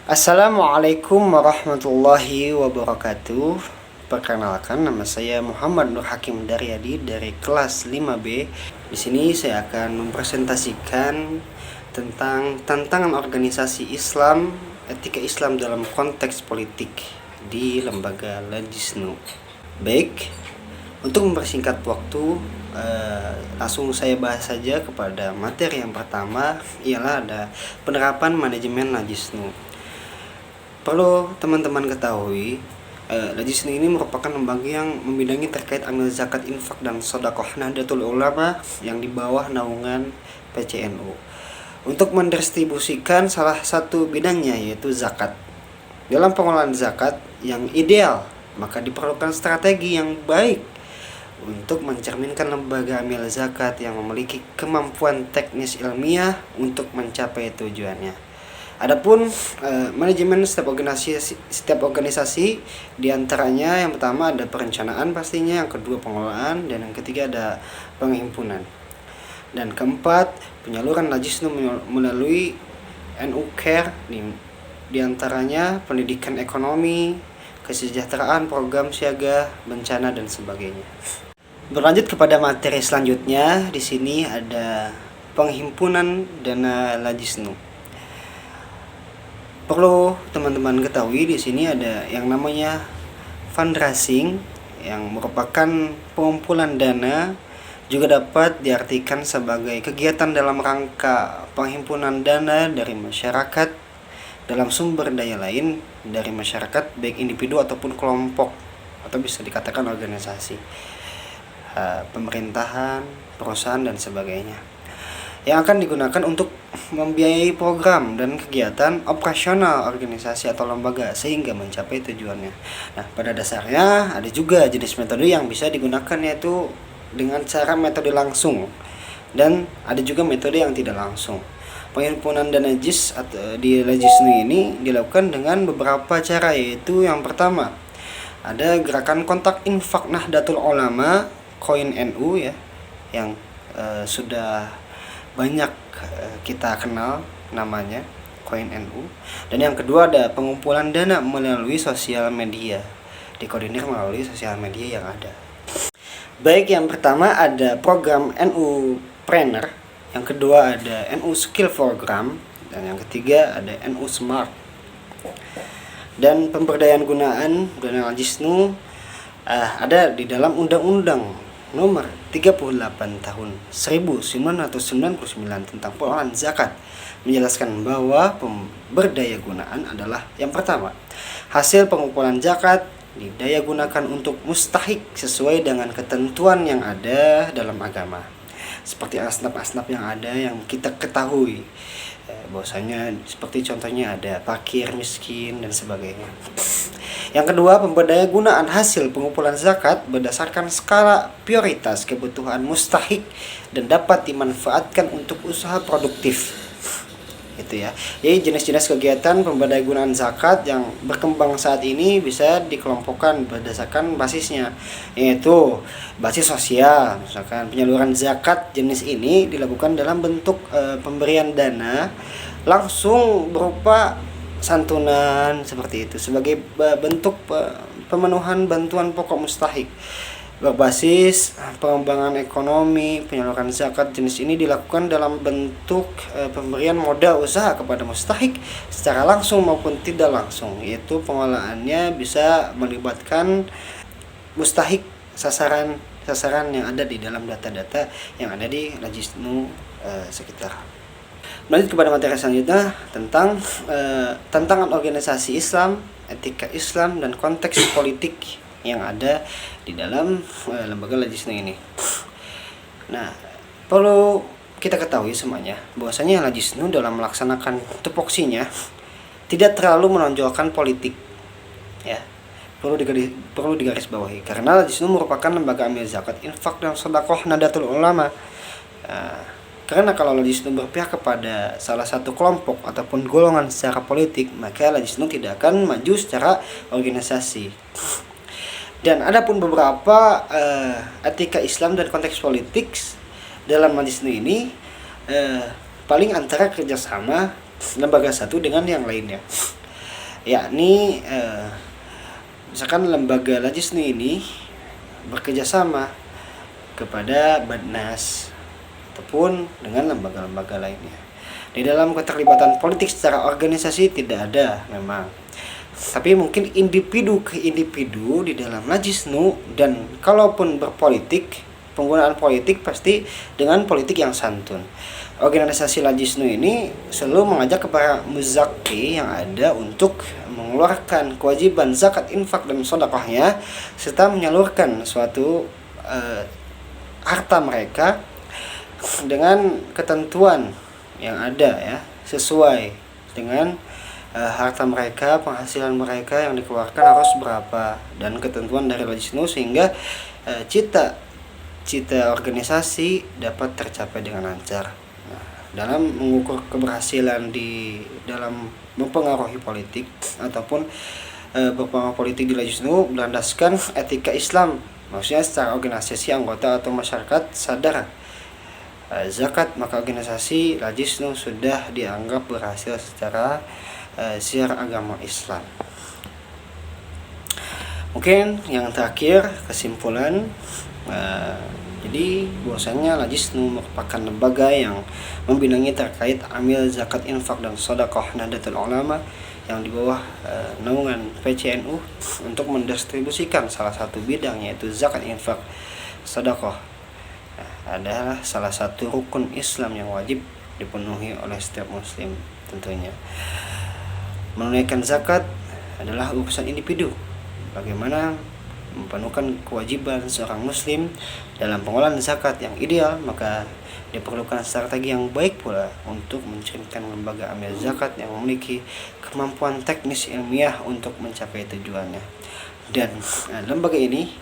Assalamualaikum warahmatullahi wabarakatuh. Perkenalkan, nama saya Muhammad Nur Hakim Daryadi dari kelas 5B. Di sini saya akan mempresentasikan tentang tantangan organisasi Islam, etika Islam dalam konteks politik di lembaga Lajisnu. Baik, untuk mempersingkat waktu, langsung saya bahas saja kepada materi yang pertama, ialah ada penerapan manajemen Lajisnu. Perlu teman-teman ketahui, Lajisnu ini merupakan lembaga yang membidangi terkait amil zakat, infak, dan sodakoh Nahdlatul Ulama yang di bawah naungan PCNU. Untuk mendistribusikan salah satu bidangnya yaitu zakat. Dalam pengelolaan zakat yang ideal, maka diperlukan strategi yang baik untuk mencerminkan lembaga amil zakat yang memiliki kemampuan teknis ilmiah untuk mencapai tujuannya. Adapun manajemen setiap organisasi diantaranya yang pertama ada perencanaan pastinya, yang kedua pengelolaan, dan yang ketiga ada penghimpunan. Dan keempat, penyaluran Lajisnu melalui NU Care diantaranya pendidikan ekonomi, kesejahteraan, program siaga, bencana, dan sebagainya. Berlanjut kepada materi selanjutnya, di sini ada penghimpunan dana Lajisnu. Perlu teman-teman ketahui, di sini ada yang namanya fundraising yang merupakan pengumpulan dana, juga dapat diartikan sebagai kegiatan dalam rangka penghimpunan dana dari masyarakat dalam sumber daya lain dari masyarakat, baik individu ataupun kelompok, atau bisa dikatakan organisasi, pemerintahan, perusahaan, dan sebagainya, yang akan digunakan untuk membiayai program dan kegiatan operasional organisasi atau lembaga sehingga mencapai tujuannya. Nah, pada dasarnya ada juga jenis metode yang bisa digunakan, yaitu dengan cara metode langsung, dan ada juga metode yang tidak langsung. Penghimpunan dana JIS atau di Lajisnu ini dilakukan dengan beberapa cara, yaitu yang pertama ada gerakan kontak infak Nahdlatul Ulama koin NU ya, yang sudah banyak kita kenal namanya koin NU. Dan yang kedua ada pengumpulan dana melalui sosial media, dikoordinir melalui sosial media yang ada. Baik, yang pertama ada program NU Planner, yang kedua ada NU Skill Program, dan yang ketiga ada NU Smart. Dan pemberdayaan gunaan dana Lajisnu ada di dalam Undang-Undang Nomor 38 Tahun 1999 tentang pengelolaan zakat, menjelaskan bahwa pemberdaya gunaan adalah yang pertama, hasil pengumpulan zakat didaya gunakan untuk mustahik sesuai dengan ketentuan yang ada dalam agama, seperti asnaf-asnaf yang ada yang kita ketahui, bahwasanya seperti contohnya ada fakir, miskin, dan sebagainya. Yang kedua, pemberdaya gunaan hasil pengumpulan zakat berdasarkan skala prioritas kebutuhan mustahik dan dapat dimanfaatkan untuk usaha produktif. Itu ya. Jadi jenis-jenis kegiatan pemberdaya gunaan zakat yang berkembang saat ini bisa dikelompokkan berdasarkan basisnya, yaitu basis sosial. Misalkan penyaluran zakat jenis ini dilakukan dalam bentuk pemberian dana langsung berupa santunan seperti itu sebagai bentuk pemenuhan bantuan pokok mustahik. Berbasis pengembangan ekonomi, penyaluran zakat jenis ini dilakukan dalam bentuk pemberian modal usaha kepada mustahik secara langsung maupun tidak langsung, yaitu pengolahannya bisa melibatkan mustahik sasaran yang ada di dalam data-data yang ada di Lajisnu sekitar. Lanjut kepada materi selanjutnya tentang tantangan organisasi Islam, etika Islam, dan konteks politik yang ada di dalam lembaga Lajisnu ini. Nah, perlu kita ketahui semuanya bahwasanya Lajisnu dalam melaksanakan tupoksinya tidak terlalu menonjolkan politik, ya. Perlu digarisbawahi karena Lajisnu merupakan lembaga amil zakat, infak, dan sedekah Nahdlatul Ulama. Karena kalau Lajisnu berpihak kepada salah satu kelompok ataupun golongan secara politik, maka Lajisnu tidak akan maju secara organisasi. Dan ada pun beberapa etika Islam dan konteks politik dalam Lajisnu ini, paling antara kerjasama lembaga satu dengan yang lainnya. yakni misalkan lembaga Lajisnu ini bekerjasama kepada Badnas ataupun dengan lembaga-lembaga lainnya. Di dalam keterlibatan politik secara organisasi tidak ada memang, tapi mungkin individu ke individu di dalam Lajisnu, dan kalaupun berpolitik, penggunaan politik pasti dengan politik yang santun. Organisasi Lajisnu ini selalu mengajak kepada muzaki yang ada untuk mengeluarkan kewajiban zakat, infak, dan sedekahnya, serta menyalurkan suatu harta mereka dengan ketentuan yang ada ya, sesuai dengan harta mereka, penghasilan mereka yang dikeluarkan harus berapa, dan ketentuan dari Lajisnu, sehingga cita organisasi dapat tercapai dengan lancar. Dalam mengukur keberhasilan di dalam mempengaruhi politik ataupun berpengaruh politik di Lajisnu berlandaskan etika Islam, maksudnya secara organisasi anggota atau masyarakat sadar zakat, maka organisasi Lajisnu sudah dianggap berhasil secara syiar agama Islam. Mungkin yang terakhir kesimpulan, jadi bahwasanya Lajisnu merupakan lembaga yang membinangi terkait amil zakat, infak, dan sedekah Nahdlatul Ulama yang di bawah naungan PCNU untuk mendistribusikan salah satu bidang, yaitu zakat, infak, sedekah. Adalah salah satu rukun Islam yang wajib dipenuhi oleh setiap muslim tentunya. Menunaikan zakat adalah urusan individu. Bagaimana memenuhkan kewajiban seorang muslim dalam pengelolaan zakat yang ideal, maka diperlukan strategi yang baik pula untuk menciptakan lembaga amil zakat yang memiliki kemampuan teknis ilmiah untuk mencapai tujuannya. Dan lembaga ini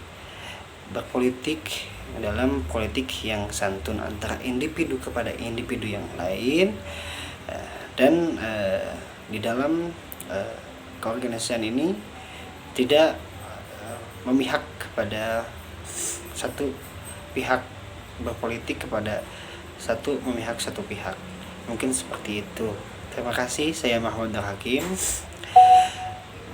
berpolitik dalam politik yang santun antara individu kepada individu yang lain, dan di dalam keorganisasian ini tidak memihak kepada satu pihak, berpolitik kepada memihak satu pihak. Mungkin seperti itu. Terima kasih, saya Mahmud Hakim.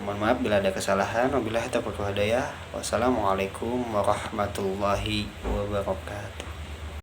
Mohon maaf bila ada kesalahan. Wabillahi taufiq wal hidayah. Wassalamualaikum warahmatullahi wabarakatuh.